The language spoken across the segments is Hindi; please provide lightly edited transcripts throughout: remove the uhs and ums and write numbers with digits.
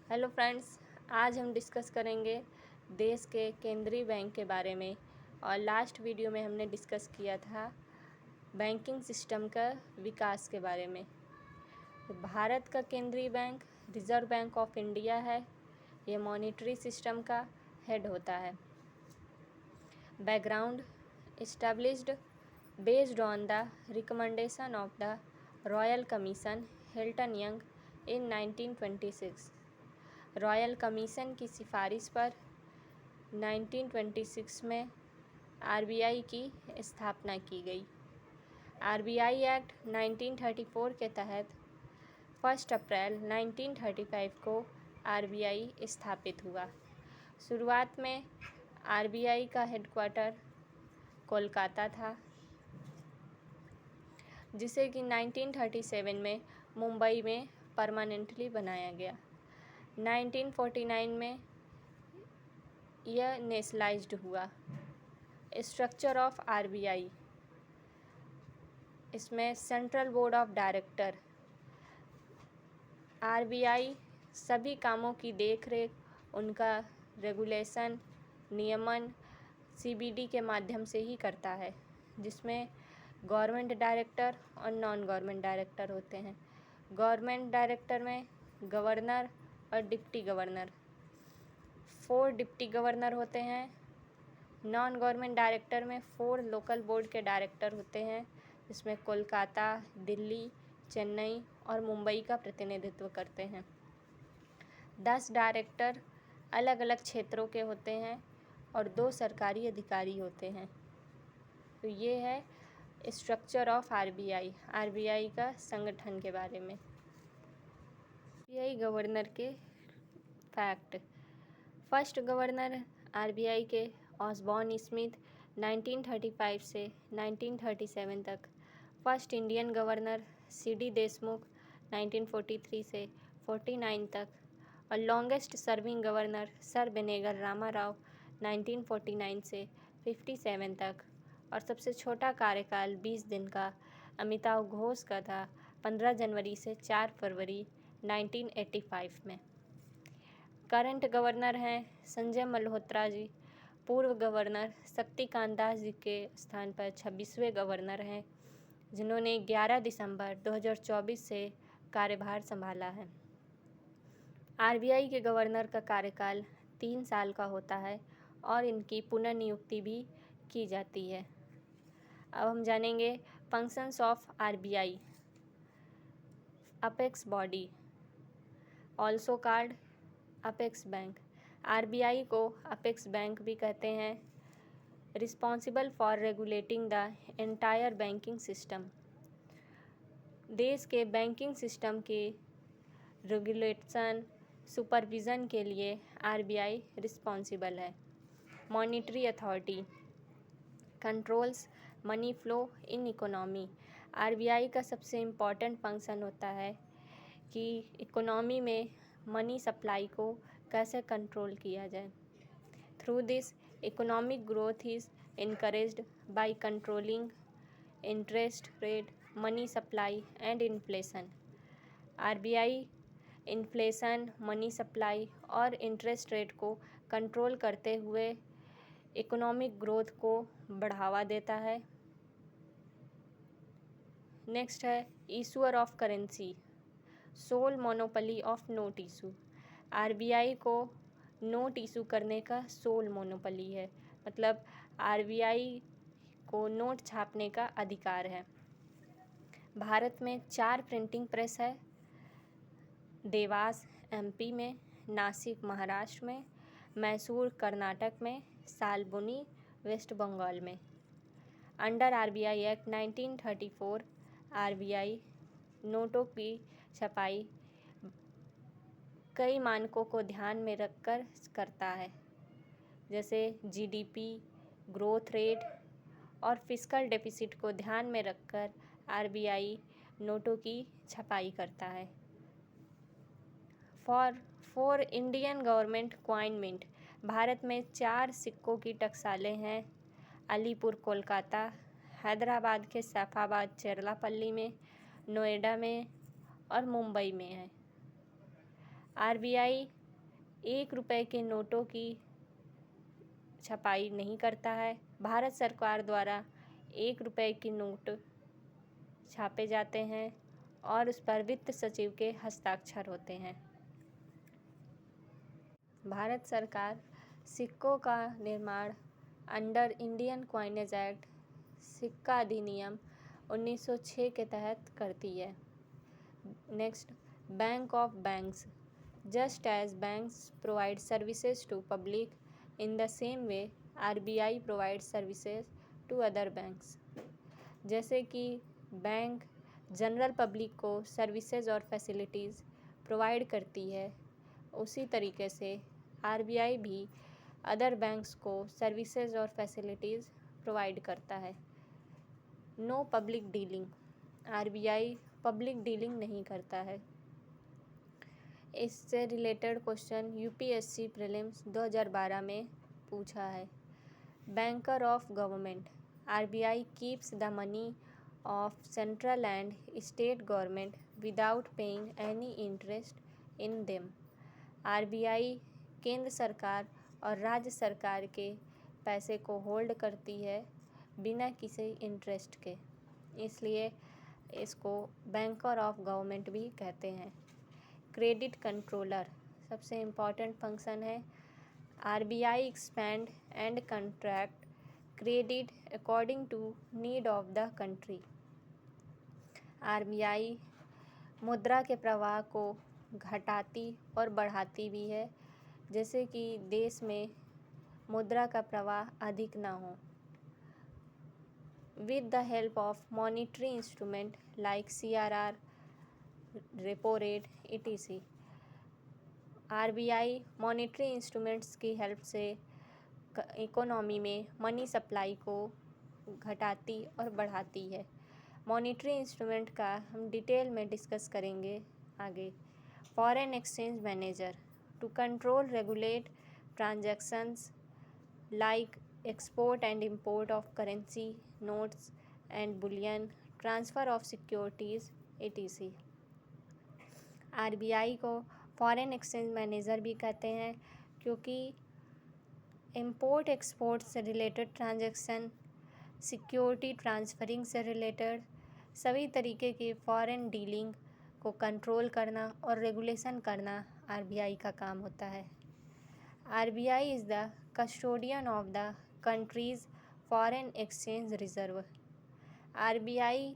हेलो फ्रेंड्स, आज हम डिस्कस करेंगे देश के केंद्रीय बैंक के बारे में। और लास्ट वीडियो में हमने डिस्कस किया था बैंकिंग सिस्टम का विकास के बारे में। तो भारत का केंद्रीय bank reserve bank of India है। ये मॉनेटरी सिस्टम का हेड होता है। Background: established based on the recommendation of the royal commission Hilton young in 1926। Royal commission की सिफारिश पर 1926 में आरबीआई की स्थापना की गई। आरबीआई एक्ट 1934 के तहत 1 अप्रैल 1935 को आरबीआई स्थापित हुआ। शुरुआत में आरबीआई का हेडक्वार्टर कोलकाता था, जिसे कि 1937 में मुंबई में परमानेंटली बनाया गया। 1949 में यह नेशनलाइज्ड हुआ। स्ट्रक्चर ऑफ आरबीआई: इसमें central board of director, RBI सभी कामों की देखरेख, उनका रेगुलेशन, नियमन सीबीडी के माध्यम से ही करता है, जिसमें गवर्नमेंट डायरेक्टर और नॉन गवर्नमेंट डायरेक्टर होते हैं। गवर्नमेंट डायरेक्टर में गवर्नर और डिप्टी गवर्नर, 4 डिप्टी गवर्नर होते हैं। नॉन गवर्नमेंट डायरेक्टर में 4 लोकल बोर्ड के डायरेक्टर होते हैं, जिसमें कोलकाता, दिल्ली, चेन्नई और मुंबई का प्रतिनिधित्व करते हैं। 10 डायरेक्टर अलग अलग क्षेत्रों के होते हैं और 2 सरकारी अधिकारी होते हैं। तो ये है स्ट्रक्चर ऑफ आरबीआई, आरबीआई का संगठन के बारे में। आरबीआई गवर्नर के फैक्ट: फर्स्ट गवर्नर आरबीआई के ऑसबॉर्न स्मिथ 1935 से 1937 तक। First Indian governor C D Deshmukh 1943 से 49 तक। और longest serving governor sir Benegal Rama Rau 1949 से 57 तक। और सबसे छोटा कार्यकाल 20 दिन का अमिताभ घोष का था, 15 जनवरी से 4 फरवरी 1985 में। करंट गवर्नर हैं संजय मल्होत्रा जी। पूर्व गवर्नर शक्तिकांत दास जी के स्थान पर 26वें गवर्नर हैं, जिन्होंने 11 दिसंबर 2024 से कार्यभार संभाला है। आरबीआई के गवर्नर का कार्यकाल 3 साल का होता है और इनकी पुनर्नियुक्ति भी की जाती है। अब हम जानेंगे functions of RBI. Apex body, also called apex bank. RBI को अपेक्स बैंक भी कहते हैं। Responsible for regulating the entire banking system. देश के बैंकिंग सिस्टम के रेगुलेशन, सुपरविज़न के लिए आरबीआई रिस्पॉन्सिबल है। Monetary authority controls money flow in economy. RBI का सबसे इम्पॉर्टेंट फंक्शन होता है कि इकोनॉमी में मनी सप्लाई को कैसे कंट्रोल किया जाए। Through this economic growth is encouraged by controlling interest rate, money supply and inflation। RBI inflation, money supply और इंटरेस्ट रेट को कंट्रोल करते हुए इकोनॉमिक ग्रोथ को बढ़ावा देता है। नेक्स्ट है issuer of currency, sole monopoly of note issue. RBI को नोट इशू करने का सोल मोनोपोली है, मतलब आरबीआई को नोट छापने का अधिकार है। भारत में 4 प्रिंटिंग प्रेस है, देवास एमपी में, नासिक महाराष्ट्र में, मैसूर कर्नाटक में, सालबुनी वेस्ट बंगाल में। अंडर आरबीआई एक्ट 1934 आरबीआई नोटों की छपाई कई मानकों को ध्यान में रखकर करता है, जैसे जीडीपी, ग्रोथ रेट और फिस्कल डेफिसिट को ध्यान में रखकर आरबीआई नोटों की छपाई करता है। For Indian government coin mint, Bharat में 4 सिक्कों की टकसालें हैं। अलीपुर कोलकाता, हैदराबाद के सैफाबाद चेरलापल्ली में, नोएडा में और मुंबई में है। आरबीआई 1 रुपए के नोटों की छपाई नहीं करता है। भारत सरकार द्वारा 1 रुपए के नोट छापे जाते हैं और उस पर वित्त सचिव के हस्ताक्षर होते हैं। भारत सरकार सिक्कों का निर्माण अंडर इंडियन कॉइनेज एक्ट सिक्का अधिनियम 1906 के तहत करती है। Next, bank of banks. Just as banks provide services to public in the same way RBI provide services to other banks. जैसे कि बैंक जनरल पब्लिक को सर्विसेज और फैसिलिटीज़ प्रोवाइड करती है, उसी तरीके से आरबीआई भी अदर बैंक्स को सर्विसेज और फैसिलिटीज़ प्रोवाइड करता है। No public dealing. RBI public dealing नहीं करता है। इससे रिलेटेड क्वेश्चन यूपीएससी प्रीलिम्स 2012 में पूछा है। Banker of government. RBI keeps the money of central and state government without paying any interest in them. RBI केंद्र सरकार और राज्य सरकार के पैसे को होल्ड करती है बिना किसी इंटरेस्ट के, इसलिए इसको बैंकर ऑफ गवर्नमेंट भी कहते हैं। क्रेडिट कंट्रोलर सबसे इम्पॉर्टेंट फंक्शन है। RBI expand and contract credit according to need of the country. RBI मुद्रा के प्रवाह को घटाती और बढ़ाती भी है, जैसे कि देश में मुद्रा का प्रवाह अधिक ना हो। With the help of monetary instrument like CRR, repo rate, etc. RBI monetary instruments की हेल्प से इकोनॉमी में मनी सप्लाई को घटाती और बढ़ाती है। मॉनिटरी इंस्ट्रूमेंट का हम डिटेल में डिस्कस करेंगे आगे। Foreign exchange manager to control regulate transactions like export and import of currency, notes and bullion, transfer of securities, etc. RBI को फॉरेन एक्सचेंज मैनेजर भी कहते हैं क्योंकि इम्पोर्ट एक्सपोर्ट से रिलेटेड ट्रांजैक्शन, सिक्योरिटी ट्रांसफरिंग से रिलेटेड सभी तरीके की फॉरेन डीलिंग को कंट्रोल करना और रेगुलेशन करना आरबीआई का काम होता है। RBI is the custodian of the countries foreign exchange reserve. RBI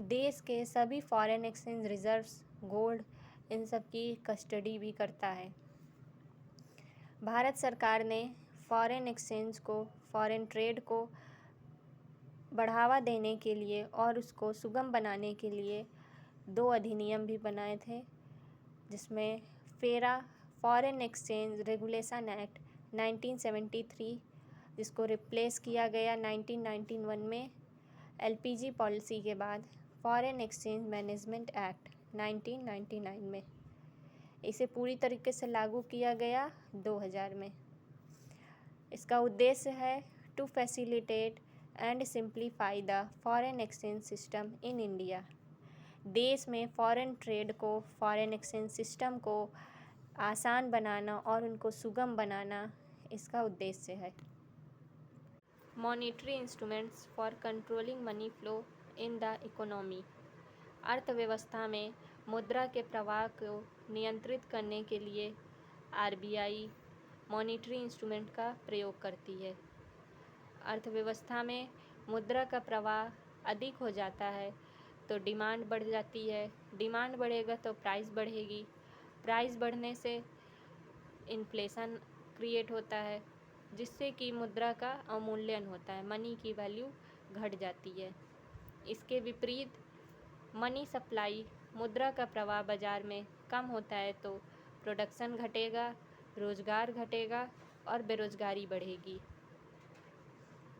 देश के सभी फॉरेन एक्सचेंज रिजर्व्स, गोल्ड, इन सब की कस्टडी भी करता है। भारत सरकार ने फॉरेन एक्सचेंज को, फॉरेन ट्रेड को बढ़ावा देने के लिए और उसको सुगम बनाने के लिए 2 अधिनियम भी बनाए थे, जिसमें फेरा फॉरेन एक्सचेंज रेगुलेशन एक्ट 1973, जिसको रिप्लेस किया गया 1991 में एलपीजी पॉलिसी के बाद फॉरेन एक्सचेंज मैनेजमेंट एक्ट 1999 में। इसे पूरी तरीके से लागू किया गया 2000 में। इसका उद्देश्य है to facilitate and simplify the foreign exchange system in India. देश में फॉरेन ट्रेड को, फॉरेन एक्सचेंज सिस्टम को आसान बनाना और उनको सुगम बनाना इसका उद्देश्य है। Monetary instruments for controlling money flow in the economy. अर्थव्यवस्था में मुद्रा के प्रवाह को नियंत्रित करने के लिए आरबीआई मॉनिटरी इंस्ट्रूमेंट का प्रयोग करती है। अर्थव्यवस्था में मुद्रा का प्रवाह अधिक हो जाता है तो डिमांड बढ़ जाती है, डिमांड बढ़ेगा तो प्राइस बढ़ेगी, प्राइस बढ़ने से इन्फ्लेशन क्रिएट होता है, जिससे कि मुद्रा का अवमूल्यन होता है, मनी की वैल्यू घट जाती है। इसके विपरीत मनी सप्लाई, मुद्रा का प्रवाह बाज़ार में कम होता है तो प्रोडक्शन घटेगा, रोज़गार घटेगा और बेरोज़गारी बढ़ेगी।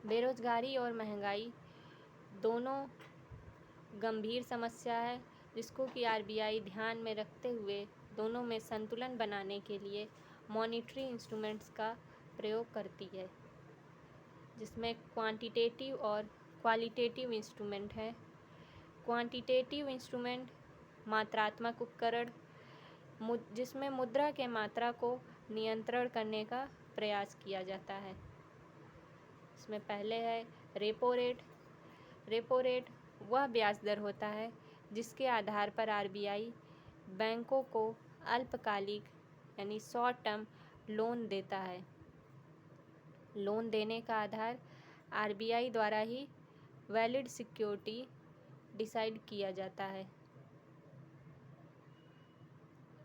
बेरोज़गारी और महंगाई दोनों गंभीर समस्या है, जिसको कि आरबीआई ध्यान में रखते हुए दोनों में संतुलन बनाने के लिए मॉनिटरी इंस्ट्रूमेंट्स का प्रयोग करती है, जिसमें क्वांटिटेटिव और क्वालिटेटिव इंस्ट्रूमेंट है। क्वांटिटेटिव इंस्ट्रूमेंट मात्रात्मक उपकरण जिसमें मुद्रा के मात्रा को नियंत्रण करने का प्रयास किया जाता है। इसमें पहले है रेपो रेट। रेपो रेट वह ब्याज दर होता है जिसके आधार पर आरबीआई बैंकों को अल्पकालिक यानी शॉर्ट टर्म लोन देता है। लोन देने का आधार आरबीआई द्वारा ही वैलिड सिक्योरिटी डिसाइड किया जाता है।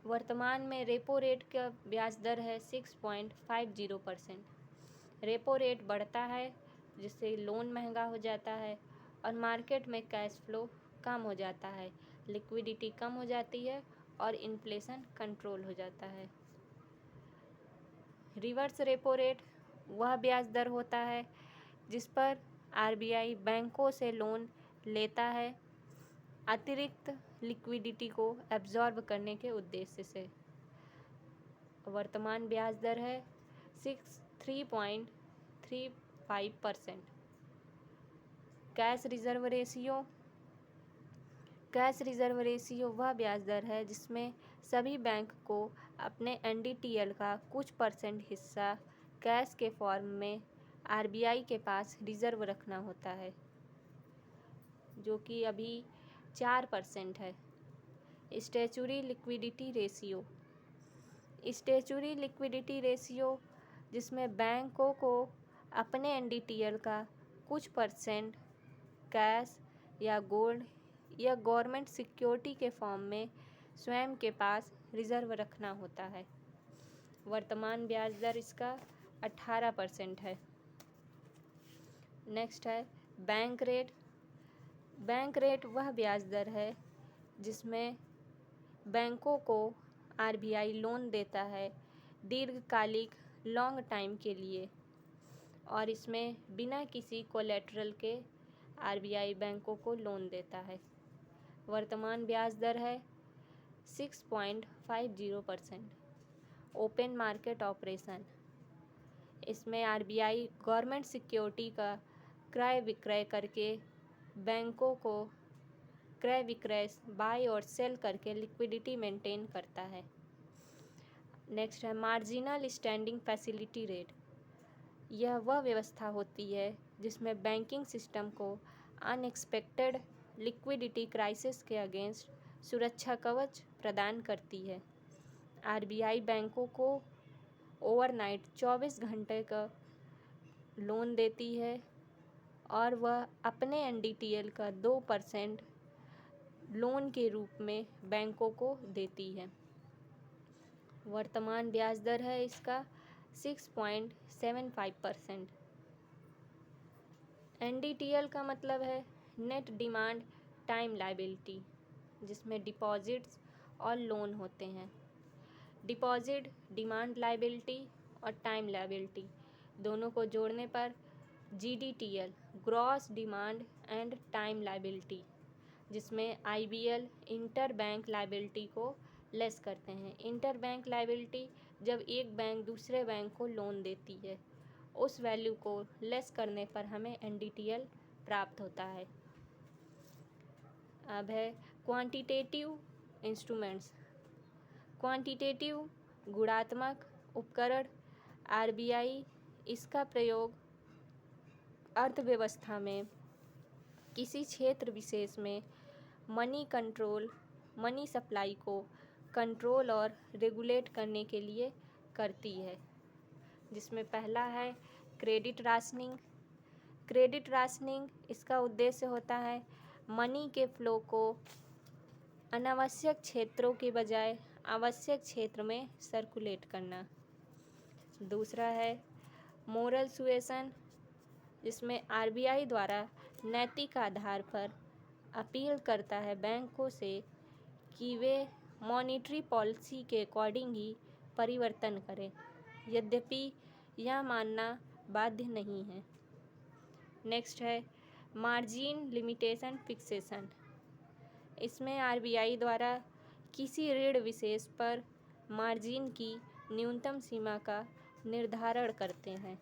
वर्तमान में रेपो रेट का ब्याज दर है 6.50%। रेपो रेट बढ़ता है जिससे लोन महंगा हो जाता है और मार्केट में कैश फ्लो कम हो जाता है, लिक्विडिटी कम हो जाती है और इन्फ्लेशन कंट्रोल हो जाता है। रिवर्स रेपो रेट वह ब्याज दर होता है जिस पर आरबीआई बैंकों से लोन लेता है अतिरिक्त लिक्विडिटी को एब्जॉर्ब करने के उद्देश्य से। वर्तमान ब्याज दर है 3.35%। Cash reserve ratio. Cash reserve ratio वह ब्याज दर है जिसमें सभी बैंक को अपने एनडीटीएल का कुछ परसेंट हिस्सा कैश के फॉर्म में आरबीआई के पास रिजर्व रखना होता है, जो कि अभी 4% है। Statutory liquidity ratio. Statutory liquidity ratio जिसमें बैंकों को अपने एनडीटीएल का कुछ परसेंट कैश या गोल्ड या गवर्नमेंट सिक्योरिटी के फॉर्म में स्वयं के पास रिजर्व रखना होता है। वर्तमान ब्याज दर इसका 18% है। नेक्स्ट है बैंक रेट। बैंक रेट वह ब्याज दर है जिसमें बैंकों को आरबीआई लोन देता है दीर्घकालिक लॉन्ग टाइम के लिए और इसमें बिना किसी कोलेटरल के आरबीआई बैंकों को लोन देता है। वर्तमान ब्याज दर है 6.50%। Open market operation. इसमें आरबीआई गवर्नमेंट सिक्योरिटी का क्रय विक्रय करके बैंकों को क्रय विक्रय बाय और सेल करके लिक्विडिटी मेंटेन करता है। नेक्स्ट है मार्जिनल स्टैंडिंग फैसिलिटी रेट। यह वह व्यवस्था होती है जिसमें बैंकिंग सिस्टम को अनएक्सपेक्टेड लिक्विडिटी क्राइसिस के अगेंस्ट सुरक्षा कवच प्रदान करती है। आरबीआई बैंकों को ओवरनाइट 24 घंटे का लोन देती है और वह अपने एनडीटीएल का 2% लोन के रूप में बैंकों को देती है। वर्तमान ब्याज दर है इसका 6.75%। एनडीटीएल का मतलब है नेट डिमांड टाइम लायबिलिटी, जिसमें डिपॉजिट्स और लोन होते हैं। डिपॉजिट, डिमांड लायबिलिटी और टाइम लायबिलिटी दोनों को जोड़ने पर GDTL, gross demand and time liability, जिसमें आईबीएल इंटर बैंक लायबिलिटी को लेस करते हैं। इंटर बैंक लायबिलिटी जब एक बैंक दूसरे बैंक को लोन देती है, उस वैल्यू को लेस करने पर हमें एनडीटीएल प्राप्त होता है। अब है क्वांटिटेटिव इंस्ट्रूमेंट्स। क्वांटिटेटिव गुणात्मक उपकरण आरबीआई इसका प्रयोग अर्थव्यवस्था में किसी क्षेत्र विशेष में मनी सप्लाई को कंट्रोल और रेगुलेट करने के लिए करती है, जिसमें पहला है क्रेडिट राशनिंग। क्रेडिट राशनिंग इसका उद्देश्य होता है मनी के फ्लो को अनावश्यक क्षेत्रों के बजाय आवश्यक क्षेत्र में सर्कुलेट करना। दूसरा है मोरल सुएशन, जिसमें आरबीआई द्वारा नैतिक आधार पर अपील करता है बैंकों से कि वे मॉनेटरी पॉलिसी के अकॉर्डिंग ही परिवर्तन करें, यद्यपि यह मानना बाध्य नहीं है। नेक्स्ट है मार्जिन लिमिटेशन फिक्सेशन। इसमें आरबीआई द्वारा किसी ऋण विशेष पर मार्जिन की न्यूनतम सीमा का निर्धारण करते हैं।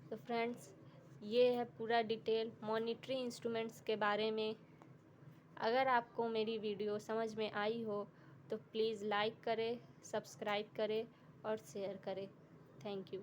तो फ्रेंड्स, ये है पूरा डिटेल मॉनेटरी इंस्ट्रूमेंट्स के बारे में। अगर आपको मेरी वीडियो समझ में आई हो तो प्लीज़ लाइक करें, सब्सक्राइब करें और शेयर करें। Thank you.